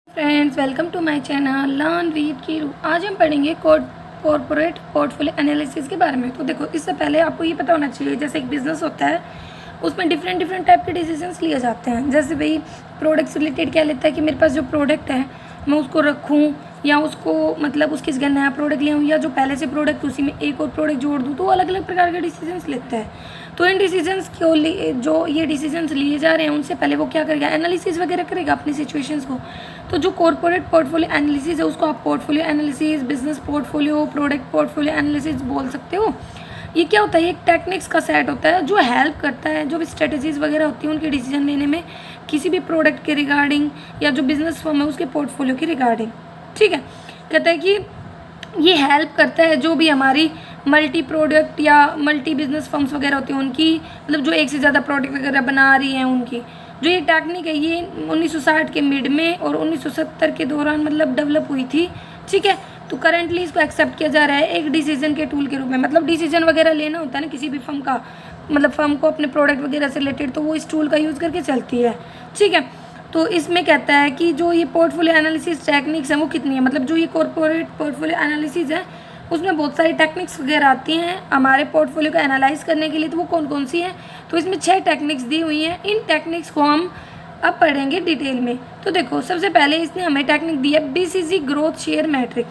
Friends, welcome to my channel learn with Keeru. आज हम पढ़ेंगे कॉर्पोरेट पोर्टफोलियो एनालिसिस के बारे में। तो देखो, इससे पहले आपको ये पता होना चाहिए, जैसे एक बिजनेस होता है उसमें डिफरेंट टाइप के डिसीजंस लिए जाते हैं। जैसे भाई प्रोडक्ट से रिलेटेड क्या लेता है कि मेरे पास जो प्रोडक्ट है मैं उसको रखूँ या उसको मतलब उसकी जगह नया प्रोडक्ट ले आऊँ, या जो पहले से प्रोडक्ट उसी में एक और प्रोडक्ट जोड़ दूँ। तो अलग अलग प्रकार के डिसीजंस लेता है। तो इन डिसीजंस को जो ये डिसीजंस लिए जा रहे हैं उनसे पहले वो क्या करेगा, एनालिसिस वगैरह करेगा अपनी सिचुएशंस को। तो जो कॉर्पोरेट पोर्टफोलियो एनालिसिस है उसको आप portfolio analysis, business portfolio, product portfolio analysis बोल सकते हो। ये क्या होता है, एक टेक्निक्स का सेट होता है जो हेल्प करता है, जो भी स्ट्रेटजीज वगैरह होती हैं उनके डिसीजन लेने में, किसी भी प्रोडक्ट के रिगार्डिंग या जो बिजनेस फर्म है उसके पोर्टफोलियो के रिगार्डिंग। ठीक है, कहता है कि ये हेल्प करता है जो भी हमारी मल्टी प्रोडक्ट या मल्टी बिजनेस फर्म्स वगैरह होती हैं उनकी, मतलब जो एक से ज़्यादा प्रोडक्ट वगैरह बना रही हैं उनकी जो ये टेक्निक है, ये 1960 के मिड में और 1970 के दौरान मतलब डेवलप हुई थी। ठीक है, तो करंटली इसको एक्सेप्ट किया जा रहा है एक डिसीजन के टूल के रूप में। मतलब डिसीजन वगैरह लेना होता है ना किसी भी फर्म का, मतलब फर्म को अपने प्रोडक्ट वगैरह से रिलेटेड, तो वो इस टूल का यूज़ करके चलती है। ठीक है, तो इसमें कहता है कि जो ये पोर्टफोलियो एनालिसिस टेक्निक्स हैं वो कितनी है, मतलब जो ये कॉर्पोरेट पोर्टफोलियो एनालिसिस है उसमें बहुत सारी टेक्निक्स वगैरह आती हैं हमारे पोर्टफोलियो को एनालाइज करने के लिए। तो वो कौन कौन सी हैं, तो इसमें 6 टेक्निक्स दी हुई हैं। इन टेक्निक्स को हम अब पढ़ेंगे डिटेल में। तो देखो, सबसे पहले इसने हमें टेक्निक दी है बीसीजी ग्रोथ शेयर मैट्रिक।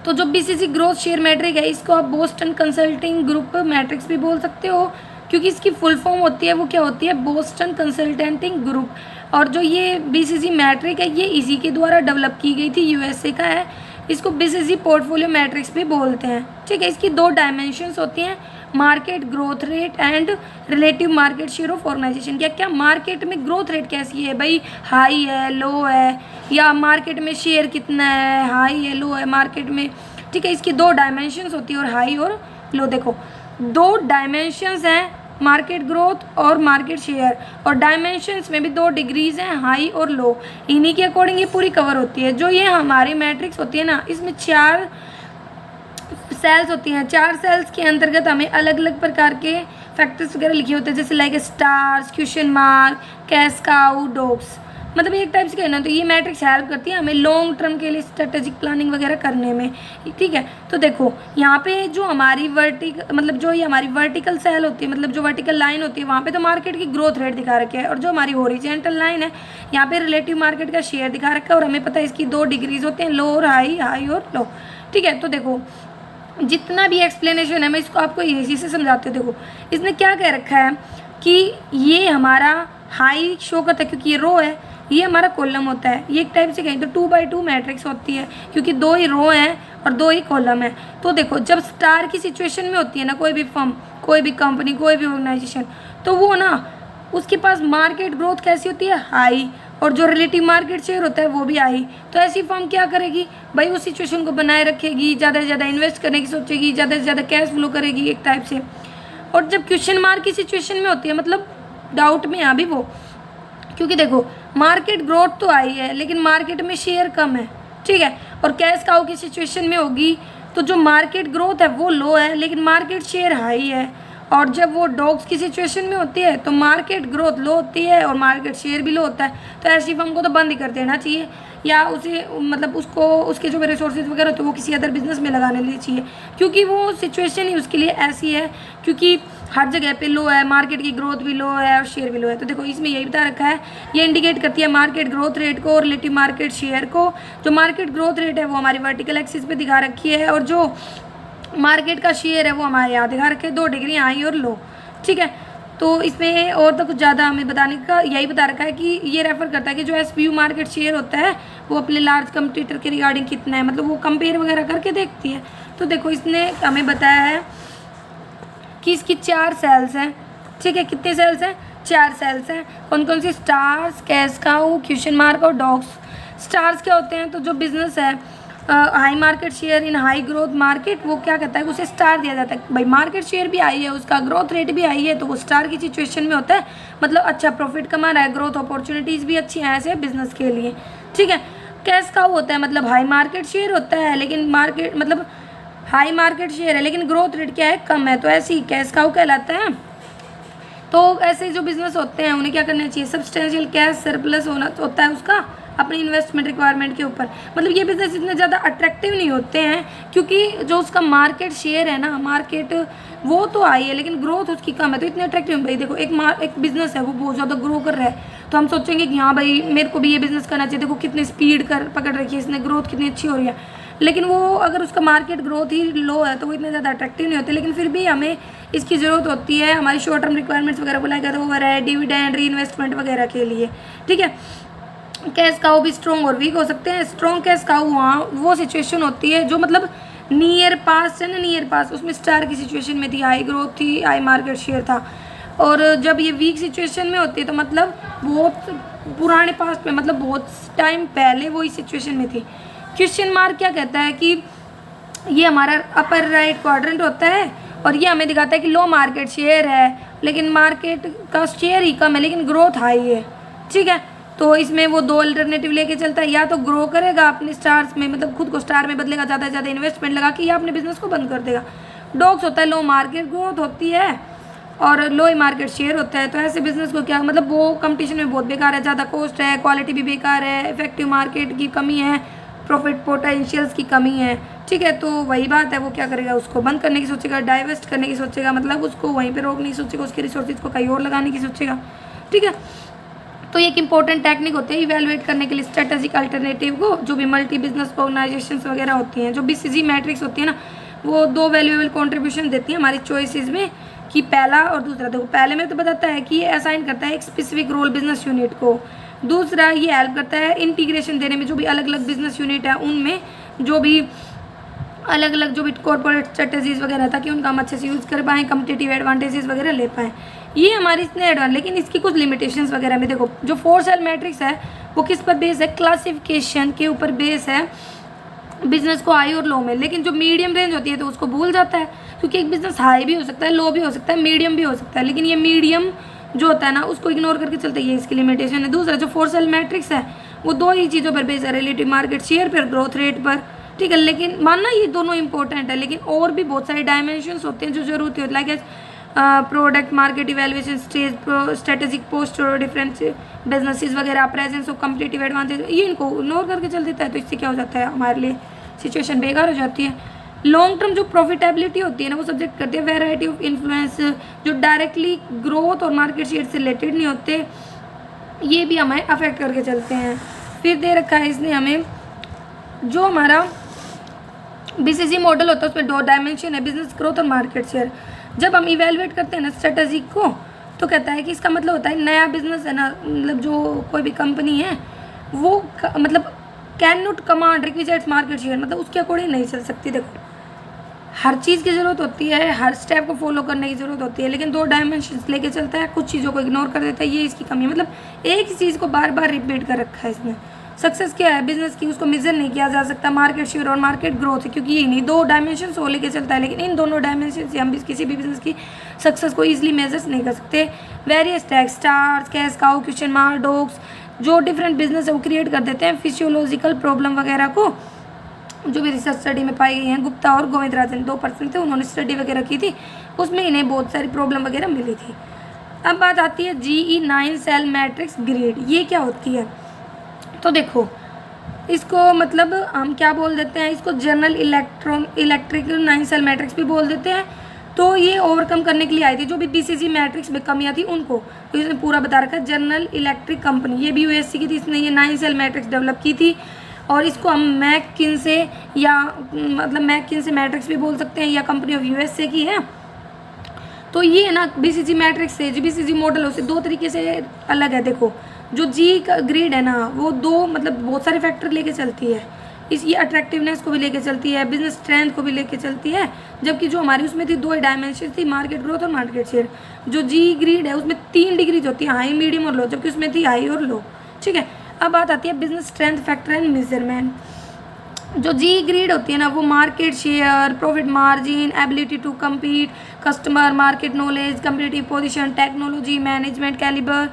तो जो बीसीजी ग्रोथ शेयर मैट्रिक है इसको आप बोस्टन कंसल्टिंग ग्रुप मैट्रिक्स भी बोल सकते हो, क्योंकि इसकी फुल फॉर्म होती है वो क्या होती है, बोस्टन कंसल्टेंटिंग ग्रुप। और जो ये बीसीजी मैट्रिक है ये इसी के द्वारा डेवलप की गई थी, यूएसए का है। इसको बीसीजी पोर्टफोलियो मैट्रिक्स भी बोलते हैं। ठीक है, इसकी 2 डायमेंशंस होती हैं, market growth rate and relative market share of organisation. क्या क्या मार्केट में ग्रोथ रेट कैसी है भाई, हाई है, लो है, या मार्केट में शेयर कितना है, हाई है, लो है मार्केट में। ठीक है, इसकी 2 डायमेंशंस होती है, और हाई और लो। देखो 2 डायमेंशंस हैं, मार्केट ग्रोथ और मार्केट शेयर, और डायमेंशंस में भी 2 डिग्रीज हैं, हाई और लो। इन्हीं के अकॉर्डिंग ये पूरी कवर होती है। जो ये हमारी मैट्रिक्स होती है ना, इसमें 4 सेल्स होती हैं। 4 सेल्स के अंतर्गत हमें अलग अलग प्रकार के फैक्टर्स वगैरह लिखे होते हैं, जैसे like stars, question mark, cash cow, dogs, मतलब एक टाइप से कहना। तो ये मैट्रिक्स हेल्प करती है हमें लॉन्ग टर्म के लिए स्ट्रेटेजिक प्लानिंग वगैरह करने में। ठीक है, तो देखो यहाँ पे जो हमारी जो ये हमारी वर्टिकल सेल होती है, मतलब जो वर्टिकल लाइन होती है, वहाँ पे तो मार्केट की ग्रोथ रेट दिखा रखा है, और जो हमारी हॉरिजॉन्टल लाइन है यहाँ पे रिलेटिव मार्केट का शेयर दिखा रखा है। और हमें पता है इसकी 2 डिग्रीज होते हैं, लो और हाई, हाई और लो। ठीक है, तो देखो जितना भी एक्सप्लेनेशन है मैं इसको आपको इजी से समझाती हूँ। देखो इसने क्या कह रखा है कि ये हमारा हाई शो करता है क्योंकि ये रो है, ये हमारा कॉलम होता है। ये एक टाइप से कहें तो 2x2 मैट्रिक्स होती है, क्योंकि 2 ही रो हैं और 2 ही कॉलम है। तो देखो जब स्टार की सिचुएशन में होती है ना कोई भी फर्म, कोई भी कंपनी, कोई भी ऑर्गेनाइजेशन, तो वो ना उसके पास मार्केट ग्रोथ कैसी होती है, हाई, और जो रिलेटिव मार्केट शेयर होता है वो भी हाई। तो ऐसी फर्म क्या करेगी भाई, उस सिचुएशन को बनाए रखेगी, ज़्यादा से ज़्यादा इन्वेस्ट करने की सोचेगी, ज़्यादा से ज़्यादा कैश फ्लो करेगी एक टाइप से। और जब क्वेश्चन मार्क की सिचुएशन में होती है, मतलब डाउट में अभी वो, क्योंकि देखो मार्केट ग्रोथ तो आई है लेकिन मार्केट में शेयर कम है। ठीक है, और कैश काउ की सिचुएशन में होगी तो जो मार्केट ग्रोथ है वो लो है लेकिन मार्केट शेयर हाई है। और जब वो डॉग्स की सिचुएशन में होती है तो मार्केट ग्रोथ लो होती है और मार्केट शेयर भी लो होता है। तो ऐसी फर्म को तो बंद ही कर देना चाहिए, या उसे मतलब उसको उसके जो रिसोर्सेज वगैरह होते हैं वो किसी अदर बिजनेस में लगाने लिए चाहिए, क्योंकि वो सिचुएशन ही उसके लिए ऐसी है, क्योंकि हर जगह पे लो है, मार्केट की ग्रोथ भी लो है और शेयर भी लो है। तो देखो इसमें यही बता रखा है, ये इंडिकेट करती है मार्केट ग्रोथ रेट को और रिलेटिव मार्केट शेयर को। जो मार्केट ग्रोथ रेट है वो हमारी वर्टिकल एक्सिस पे दिखा रखी है, और जो मार्केट का शेयर है वो हमारे यहाँ दिखा रखे 2 डिग्री हाई और लो। ठीक है, तो इसमें और तो कुछ ज़्यादा हमें बताने का यही बता रखा है कि ये रेफर करता है कि जो एसपीयू मार्केट शेयर होता है वो अपने लार्ज कंपटीटर के रिगार्डिंग कितना है, मतलब वो कंपेयर वगैरह करके देखती है। तो देखो इसने हमें बताया है कि इसकी 4 सेल्स हैं। ठीक है, कितने सेल्स हैं, 4 सेल्स हैं। कौन कौन सी, stars, cash cow, question mark और डॉग्स। स्टार्स क्या होते हैं, तो जो बिजनेस है high market share in high growth market, वो क्या कहता है, उसे स्टार दिया जाता है। भाई मार्केट शेयर भी आई है, उसका ग्रोथ रेट भी आई है, तो वो स्टार की सिचुएशन में होता है, मतलब अच्छा प्रॉफिट कमा रहा है, ग्रोथ अपॉर्चुनिटीज़ भी अच्छी हैं ऐसे बिजनेस के लिए। ठीक है, कैश काउ होता है, मतलब हाई मार्केट शेयर होता है लेकिन हाई मार्केट शेयर है लेकिन ग्रोथ रेट क्या है, कम है, तो ऐसे ही कैश काउ कहलाता है। तो ऐसे जो बिजनेस होते हैं उन्हें क्या करना चाहिए, सब्सटेंशियल कैश सरप्लस होता है उसका अपनी इन्वेस्टमेंट रिक्वायरमेंट के ऊपर। मतलब ये बिजनेस इतने ज़्यादा अट्रैक्टिव नहीं होते हैं क्योंकि जो उसका मार्केट शेयर है ना, मार्केट वो तो आई है लेकिन ग्रोथ उसकी कम है, तो इतने अट्रैक्टिव। भाई देखो एक बिजनेस है वो बहुत ज़्यादा ग्रो कर रहा है तो हम सोचेंगे कि हाँ भाई मेरे को भी ये बिज़नेस करना चाहिए। देखो कितनी स्पीड कर पकड़ रखी है इसने, ग्रोथ कितनी अच्छी हो रही है। लेकिन वो अगर उसका मार्केट ग्रोथ ही लो है तो वो इतने ज़्यादा अट्रैक्टिव नहीं होते। लेकिन फिर भी हमें इसकी ज़रूरत होती है हमारी शॉर्ट टर्म रिक्वायरमेंट्स वगैरह को लेकर, तो वो है डिविडेंड, री इन्वेस्टमेंट वगैरह के लिए। ठीक है, कैश काउ भी स्ट्रॉन्ग और वीक हो सकते हैं। स्ट्रॉन्ग कैश काउ वहाँ वो सिचुएशन होती है जो मतलब नियर पास है ना, नियर पास उसमें स्टार की सिचुएशन में थी, हाई ग्रोथ थी, हाई मार्केट शेयर था। और जब ये वीक सिचुएशन में होती है तो मतलब बहुत पुराने पास्ट में, मतलब बहुत टाइम पहले वो इस सिचुएशन में थी। क्वेश्चन मार्क क्या कहता है कि ये हमारा अपर राइट क्वाड्रेंट होता है और ये हमें दिखाता है कि लो मार्केट शेयर है लेकिन मार्केट का शेयर ही कम है लेकिन ग्रोथ हाई है। ठीक है, तो इसमें वो दो अल्टरनेटिव लेके चलता है, या तो ग्रो करेगा अपने स्टार्स में, मतलब खुद को स्टार में बदलेगा ज़्यादा से ज़्यादा इन्वेस्टमेंट लगा के, या अपने बिजनेस को बंद कर देगा। डॉग्स होता है लो मार्केट ग्रोथ होती है और लो ही मार्केट शेयर होता है। तो ऐसे बिजनेस को क्या मतलब वो कंपटीशन में बहुत बेकार है, ज़्यादा कॉस्ट है, क्वालिटी भी बेकार है, इफेक्टिव मार्केट की कमी है, प्रॉफिट पोटेंशियल्स की कमी है। ठीक है, तो वही बात है, वो क्या करेगा, उसको बंद करने की सोचेगा, डाइवेस्ट करने की सोचेगा, मतलब उसको वहीं पे रोकने की सोचेगा, उसके रिसोर्सेज को कहीं और लगाने की सोचेगा। ठीक है, तो एक इंपॉर्टेंट टेक्निक होती है इवैल्यूएट करने के लिए स्ट्रेटेजिक अल्टरनेटिव को, जो भी मल्टी बिजनेस ऑर्गेनाइजेशंस वगैरह होती हैं, जो BCG मैट्रिक्स होती है ना, वो दो वैल्यूएबल कंट्रीब्यूशन देती है हमारी चॉइसेस में कि पहला और दूसरा। देखो पहले में तो बताता है कि ये असाइन करता है एक स्पेसिफिक रोल बिजनेस यूनिट को, दूसरा ये हेल्प करता है इंटीग्रेशन देने में, जो भी अलग अलग बिजनेस यूनिट है उनमें जो भी अलग अलग जो भी कॉर्पोरेट स्ट्रेटजीज वगैरह, ताकि उनका हम अच्छे से यूज़ कर पाएँ, कम्पिटिटिव एडवांटेजेस वगैरह ले पाएँ। ये हमारी इसने एडवांस, लेकिन इसकी कुछ लिमिटेशंस वगैरह में देखो, जो 4 सेल मैट्रिक्स है वो किस पर बेस है, क्लासिफिकेशन के ऊपर बेस है बिजनेस को हाई और लो में। लेकिन जो मीडियम रेंज होती है तो उसको भूल जाता है, क्योंकि एक बिजनेस हाई भी हो सकता है, लो भी हो सकता है, मीडियम भी हो सकता है, लेकिन ये मीडियम जो होता है ना उसको इग्नोर करके चलता है, ये इसकी लिमिटेशन है। दूसरा जो 4 सेल मैट्रिक्स है वो दो ही चीज़ों पर बेस है, रिलेटिव मार्केट शेयर पर, ग्रोथ रेट पर। ठीक है, लेकिन मानना ये दोनों इंपॉर्टेंट है, लेकिन और भी बहुत सारे डायमेंशंस होते हैं जो जरूरत होती है, like product market evaluation stage, strategic post और डिफरेंट बिजनेसेस वगैरह, प्रेजेंस ऑफ कम्पिटिटिव एडवांटेज, ये इनको इग्नोर करके चल देता है। तो इससे क्या हो जाता है, हमारे लिए सिचुएशन बेकार हो जाती है। लॉन्ग टर्म जो प्रॉफिटेबिलिटी होती है ना वो सब्जेक्ट करती है वैरायटी ऑफ इन्फ्लुएंस, जो डायरेक्टली ग्रोथ और मार्केट शेयर से रिलेटेड नहीं होते, ये भी हमें अफेक्ट करके चलते हैं। फिर दे रखा है इसने हमें जो हमारा BCG मॉडल होता है उसमें 2 डायमेंशन है, बिजनेस ग्रोथ और मार्केट शेयर। जब हम इवेलुएट करते हैं ना स्ट्रेटजी को, तो कहता है कि इसका मतलब होता है नया बिजनेस है ना, मतलब जो कोई भी कंपनी है वो मतलब can not command requisites market share, मतलब उसके अकॉर्डिंग नहीं चल सकती। देखो हर चीज़ की ज़रूरत होती है, हर स्टेप को फॉलो करने की ज़रूरत होती है, लेकिन 2 डायमेंशंस लेके चलता है, कुछ चीज़ों को इग्नोर कर देता है, ये इसकी कमी है। मतलब एक ही चीज़ को बार बार रिपीट कर रखा है इसने। सक्सेस क्या है बिजनेस की, उसको मेजर नहीं किया जा सकता मार्केट शेयर और मार्केट ग्रोथ है, क्योंकि ये नहीं 2 डायमेंशन वो लेके चलता है, लेकिन इन दोनों डायमेंशन से हम किसी भी बिजनेस की सक्सेस को ईजिली मेजर नहीं कर सकते। Various tag, stars, cash cow, question mark, dogs, जो डिफरेंट बिजनेस है वो क्रिएट कर देते हैं फिजियोलॉजिकल प्रॉब्लम वगैरह को, जो भी रिसर्च स्टडी में पाई गई हैं। गुप्ता और गोविंदराजन 2 पर्सन थे, उन्होंने स्टडी वगैरह की थी, उसमें इन्हें बहुत सारी प्रॉब्लम वगैरह मिली थी। अब बात आती है GE9 सेल मैट्रिक्स ग्रिड, ये क्या होती है। तो देखो इसको मतलब हम क्या बोल देते हैं, इसको जनरल इलेक्ट्रिकल 9 सेल मैट्रिक्स भी बोल देते हैं। तो ये ओवरकम करने के लिए आई थी जो भी BCG मैट्रिक्स में कमियां थी उनको, तो इसने पूरा बता रखा है। जनरल इलेक्ट्रिक कंपनी, ये भी USC की थी, इसने ये 9 सेल मैट्रिक्स डेवलप की थी, और इसको हम मैकिन्से या मतलब मैकिन्से मैट्रिक्स भी बोल सकते हैं, या कंपनी ऑफ USA की है। तो ये है ना BCG मैट्रिक्स से जो BCG मॉडल है उससे 2 तरीके से अलग है। देखो जो G का ग्रिड है ना वो 2 मतलब बहुत सारे फैक्टर लेके चलती है, ये अट्रैक्टिवनेस को भी लेके चलती है, बिजनेस स्ट्रेंथ को भी लेके चलती है, जबकि जो हमारी उसमें थी 2 डायमेंशन थी, मार्केट ग्रोथ और मार्केट शेयर। जो G ग्रिड है उसमें 3 डिग्रीज होती है, हाई, मीडियम और लो, जबकि उसमें थी हाई और लो। ठीक है, अब बात आती है business strength factor and measurement. जो G ग्रिड होती है ना वो market share, profit margin, ability to compete, customer, market knowledge, competitive position, technology, management calibre,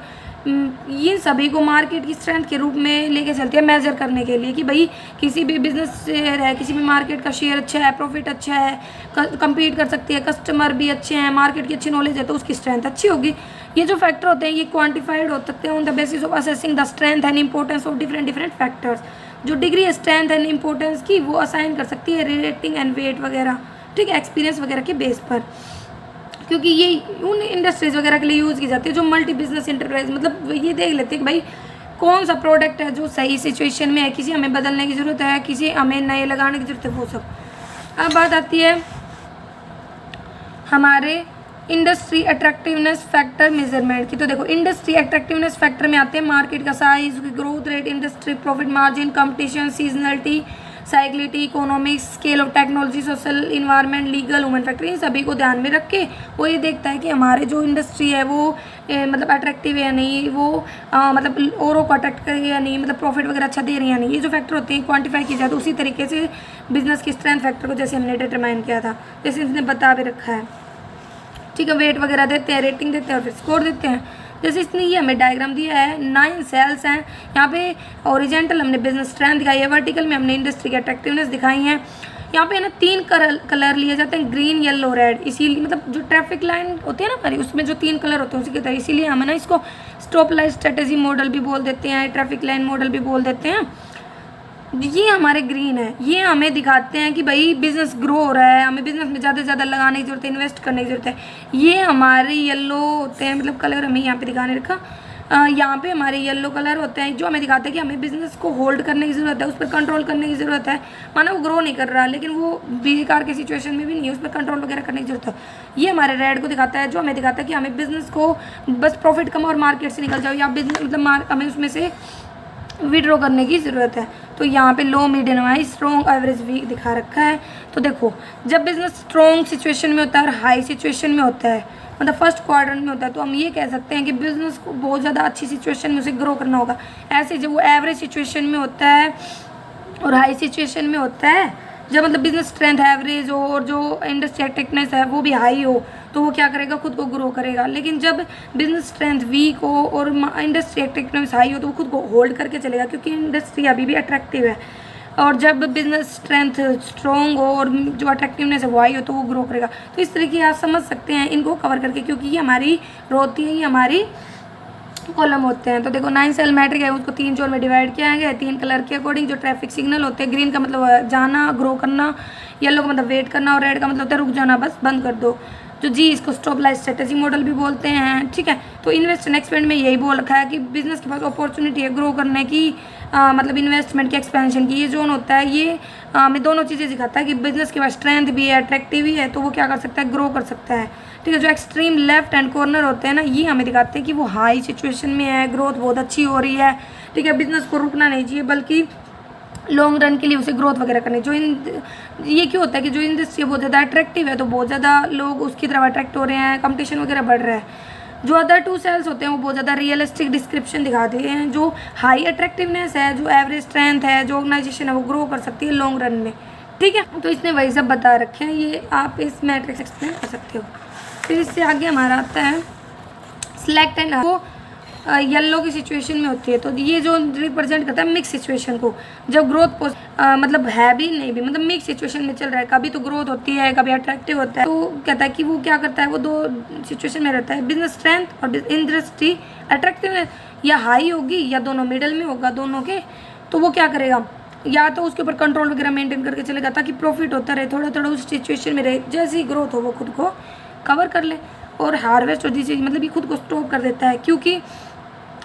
ये सभी को मार्केट की स्ट्रेंथ के रूप में लेके चलती है मेजर करने के लिए कि भाई किसी भी बिजनेस शेयर है, किसी भी मार्केट का शेयर अच्छा है, प्रॉफिट अच्छा है, कम्पीट कर सकती है, कस्टमर भी अच्छे हैं, मार्केट की अच्छी नॉलेज है, तो उसकी स्ट्रेंथ अच्छी होगी। ये जो फैक्टर होते हैं ये क्वान्टिफाइड हो सकते हैं on the basis of assessing the strength and importance of different factors. जो डिग्री है स्ट्रेंथ एंड इंपॉर्टेंस की वो असाइन कर सकती है रेटिंग एंड वेट वगैरह, ठीक है, एक्सपीरियंस वगैरह के बेस पर, क्योंकि ये उन इंडस्ट्रीज़ वगैरह के लिए यूज़ की जाती है जो मल्टी बिजनेस इंटरप्राइज, मतलब ये देख लेते हैं कि भाई कौन सा प्रोडक्ट है जो सही सिचुएशन में है, किसी हमें बदलने की ज़रूरत है, किसी हमें नए लगाने की ज़रूरत है, वो सब। अब बात आती है हमारे इंडस्ट्री अट्रैक्टिवनेस फैक्टर मेजरमेंट की। तो देखो इंडस्ट्री अट्रैक्टिवनेस फैक्टर में आते हैं मार्केट का size, growth rate, industry profit margin, competition, seasonality, cyclicality, economics, scale of technology, social environment, legal, human factor, इन सभी को ध्यान में रख के वो ये देखता है कि हमारे जो इंडस्ट्री है वो मतलब अट्रैक्टिव है या नहीं, वो मतलब औरों को अट्रैक्ट करेगी या नहीं, मतलब प्रॉफिट वगैरह अच्छा दे रही है या नहीं। ये जो फैक्टर होते हैं क्वांटिफाई किया जाता है उसी तरीके से बिजनेस की स्ट्रेंथ फैक्टर को जैसे हमने डिटरमाइन किया था, जैसे इसने बता भी रखा है, ठीक है। वेट वगैरह देते हैं, रेटिंग देते हैं और फिर स्कोर देते हैं। जैसे इसने ये हमें डायग्राम दिया है, 9 सेल्स हैं यहाँ पे। ओरिजेंटल हमने बिजनेस स्ट्रेंथ दिखाई है, वर्टिकल में हमने इंडस्ट्री की अट्रैक्टिवनेस दिखाई है। यहाँ पे ना 3 कलर लिए जाते हैं, ग्रीन, येलो, रेड। इसीलिए मतलब जो ट्रैफिक लाइन होती है ना हमारी, उसमें जो 3 कलर होते हैं उसी की तरह, इसीलिए हमें ना इसको स्टॉप लाइट स्ट्रेटेजी मॉडल भी बोल देते हैं, ट्रैफिक लाइन मॉडल भी बोल देते हैं। ये हमारे ग्रीन है, ये हमें दिखाते हैं कि भाई बिजनेस ग्रो हो रहा है, हमें बिजनेस में ज़्यादा से ज़्यादा लगाने की ज़रूरत है, इन्वेस्ट करने की ज़रूरत है। ये हमारे येलो होते हैं, मतलब कलर हमें यहाँ पे दिखाने रखा, यहाँ पे हमारे येलो कलर होते हैं जो हमें दिखाते हैं कि हमें बिजनेस को होल्ड करने की ज़रूरत है, उस पर कंट्रोल करने की ज़रूरत है। माना वो ग्रो नहीं कर रहा लेकिन वो बेकार के सिचुएशन में भी नहीं है, उस पर कंट्रोल वगैरह करने की ज़रूरत है। ये हमारे रेड को दिखाता है जो हमें दिखाता है कि हमें बिजनेस को बस प्रॉफिट कम और मार्केट से निकल जाओ, या बिजनेस मतलब हमें उसमें से विड्रॉ करने की ज़रूरत है। तो यहाँ पे low, medium, high, strong, average, weak दिखा रखा है। तो देखो जब बिजनेस स्ट्रॉन्ग सिचुएशन में होता है और हाई सिचुएशन में होता है, मतलब फर्स्ट क्वाड्रेंट में होता है, तो हम ये कह सकते हैं कि बिजनेस को बहुत ज़्यादा अच्छी सिचुएशन में उसे ग्रो करना होगा। ऐसे जब वो एवरेज सिचुएशन में होता है और हाई सिचुएशन में होता है, जब मतलब बिजनेस स्ट्रेंथ एवरेज हो और जो इंडस्ट्री एक्टिवनेस है वो भी हाई हो, तो वो क्या करेगा, खुद को ग्रो करेगा। लेकिन जब बिजनेस स्ट्रेंथ वीक हो और इंडस्ट्री एक्टिवनेस हाई हो तो वो खुद को होल्ड करके चलेगा, क्योंकि इंडस्ट्री अभी भी अट्रैक्टिव है। और जब बिजनेस स्ट्रेंथ स्ट्रॉन्ग हो और जो अट्रैक्टिवनेस है वो हाई हो तो वो ग्रो करेगा। तो इस तरीके आप समझ सकते हैं इनको कवर करके, क्योंकि ये हमारी रो होती है, ये हमारी कॉलम होते हैं। तो देखो 9 सेल मैट्रिक है, उसको 3 जोन में डिवाइड किया गया है 3 कलर के अकॉर्डिंग। जो ट्रैफिक सिग्नल होते हैं, ग्रीन का मतलब जाना, ग्रो करना, येलो का मतलब वेट करना और रेड का मतलब होता है रुक जाना, बस बंद कर दो। जो जी, इसको स्टॉप लाइट स्ट्रेटेजी मॉडल भी बोलते हैं, ठीक है। तो इन्वेस्ट एंड एक्सपेंड में यही बोल रखा है कि बिजनेस के पास अपॉर्चुनिटी है ग्रो करने की, मतलब इन्वेस्टमेंट की, एक्सपेंशन की। ये जोन होता है, ये हमें दोनों चीज़ें सिखाता है कि बिजनेस के पास स्ट्रेंथ भी है, अट्रैक्टिव भी है, तो वो क्या कर सकता है, ग्रो कर सकता है, ठीक है। जो एक्सट्रीम लेफ्ट हैंड कॉर्नर होते हैं ना, ये हमें दिखाते हैं कि वो हाई सिचुएशन में है, ग्रोथ बहुत अच्छी हो रही है, ठीक है। बिजनेस को रुकना नहीं चाहिए बल्कि लॉन्ग रन के लिए उसे ग्रोथ वगैरह करनी। ये क्यों होता है कि जो इंडस्ट्री बहुत ज़्यादा अट्रैक्टिव है तो बहुत ज़्यादा लोग उसकी तरफ अट्रैक्ट हो रहे हैं, कंपटीशन वगैरह बढ़ रहा है। जो अदर 2 सेल्स होते हैं वो बहुत ज़्यादा रियलिस्टिक डिस्क्रिप्शन दिखाते हैं। जो हाई अट्रैक्टिवनेस है, जो एवरेज स्ट्रेंथ है, जो ऑर्गेनाइजेशन है वो ग्रो कर सकती है लॉन्ग रन में, ठीक है। तो इसने वही सब बता रखे हैं, ये आप इस मैट्रिक्स एक्सप्लेन कर सकते हो। फिर इससे आगे हमारा आता है सिलेक्ट एंड, वो येलो की सिचुएशन में होती है। तो ये जो रिप्रेजेंट करता है मिक्स सिचुएशन को, जब ग्रोथ मतलब है भी नहीं भी, मतलब मिक्स सिचुएशन में चल रहा है, कभी तो ग्रोथ होती है, कभी अट्रैक्टिव होता है। तो कहता है कि वो क्या करता है, वो 2 सिचुएशन में रहता है, बिजनेस स्ट्रेंथ और इंडस्ट्री अट्रैक्टिवनेस या हाई होगी या दोनों मिडल में होगा, दोनों के। तो वो क्या करेगा, या तो उसके ऊपर कंट्रोल वगैरह मेंटेन करके चलेगा ताकि प्रॉफिट होता रहे, थोड़ा थोड़ा उस सिचुएशन में रहे, जैसे ही ग्रोथ हो वो खुद को कवर कर ले। और हार्वेस्ट हो चीज़ मतलब ये खुद को स्टॉप कर देता है, क्योंकि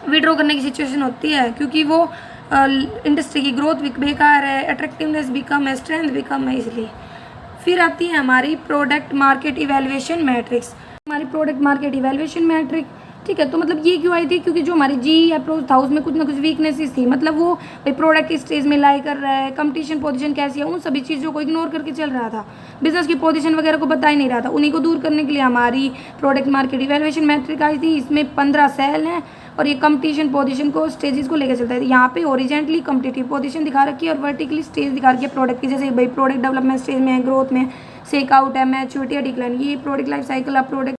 विड्रॉ करने की सिचुएशन होती है, क्योंकि वो इंडस्ट्री की ग्रोथ भी बेकार है, अट्रैक्टिवनेस भी कम है, स्ट्रेंथ भी कम है, इसलिए। फिर आती है हमारी प्रोडक्ट मार्केट इवैल्यूएशन मैट्रिक्स, हमारी प्रोडक्ट मार्केट इवैल्यूएशन मैट्रिक, ठीक है। तो मतलब ये क्यों आई थी, क्योंकि जो हमारी जी अप्रोच था उसमें कुछ ना कुछ वीकनेसेस थी, मतलब वो भाई प्रोडक्ट किस स्टेज में लाई कर रहा है, कंपटीशन पोजीशन कैसी है, उन सभी चीज़ों को इग्नोर करके चल रहा था, बिजनेस की पोजीशन वगैरह को बता ही नहीं रहा था। उन्हीं को दूर करने के लिए हमारी प्रोडक्ट मार्केट इवैल्यूएशन मैट्रिक आई थी। इसमें 15 सेल हैं और ये कंपटीशन पोजीशन को, स्टेजेस को लेकर चलता है। यहाँ पे ओरिजेंटली कम्पिटिटिव पोजीशन दिखा रखी है और वर्टिकली स्टेज दिखा रखी है प्रोडक्ट की, जैसे भाई प्रोडक्ट डेवलपमेंट स्टेज में है, ग्रोथ में, सेक आउट है, मैच्योरिटी या डिक्लाइन। ये प्रोडक्ट लाइफ साइकिल, आप प्रोडक्ट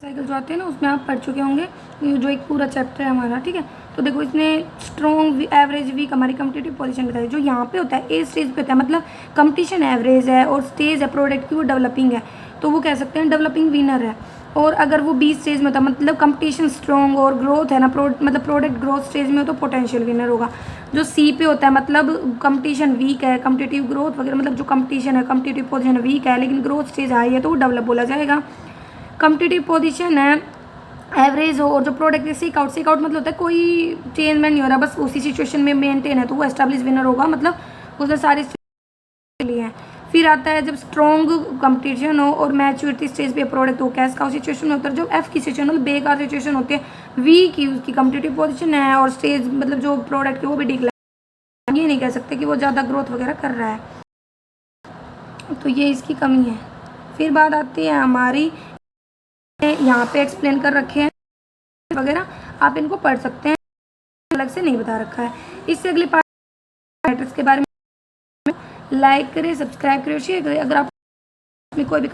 साइकिल जो आते हैं ना उसमें आप पढ़ चुके होंगे, ये जो एक पूरा चैप्टर है हमारा, ठीक है। तो देखो इसने स्ट्रॉन्ग, एवरेज, वीक हमारी कम्पिटिटिव पोजीशन बताई। जो यहाँ पे होता है ए स्टेज पे होता है, मतलब कंपटीशन एवरेज है और स्टेज है प्रोडक्ट की वो डेवलपिंग है, तो वो कह सकते हैं डेवलपिंग विनर है। और अगर वो बी स्टेज में होता है मतलब कंपटीशन स्ट्रॉन्ग और ग्रोथ है ना, मतलब प्रोडक्ट ग्रोथ स्टेज में हो तो पोटेंशियल विनर होगा। जो सी पे होता है मतलब कंपटीशन वीक है, कम्पिटिटिव ग्रोथ वगैरह, मतलब जो कंपटीशन है कम्पिटिटिव पोजीशन वीक है लेकिन ग्रोथ स्टेज हाई है तो वो डेवलप बोला जाएगा। कम्पिटिटिव पोजीशन है एवरेज हो और जो प्रोडक्ट सीक आउट मतलब होता है कोई चेंजमेंट नहीं हो रहा, बस उसी सिचुएशन में मेंटेन है, तो वो एस्टैब्लिश विनर होगा, मतलब उसने सारी लिए हैं। फिर आता है जब स्ट्रॉन्ग कंपटीशन हो और मैच्योरिटी स्टेज पे प्रोडक्ट हो, कैश का सिचुएशन में होता है। जब एफ की सिचुएशन मतलब बेकार सिचुएशन होती है, वीक की उसकी कंपटीटिव पोजीशन है और स्टेज मतलब जो प्रोडक्ट है वो भी डिक्लाइन, ये नहीं कह सकते कि वो ज़्यादा ग्रोथ वगैरह कर रहा है, तो ये इसकी कमी है। फिर बात आती है हमारी, यहाँ पे एक्सप्लेन कर रखे हैं वगैरह, आप इनको पढ़ सकते हैं, अलग से नहीं बता रखा है। इससे अगले पार्ट के बारे में लाइक करें, सब्सक्राइब करें, शेयर करें। अगर आप कोई भी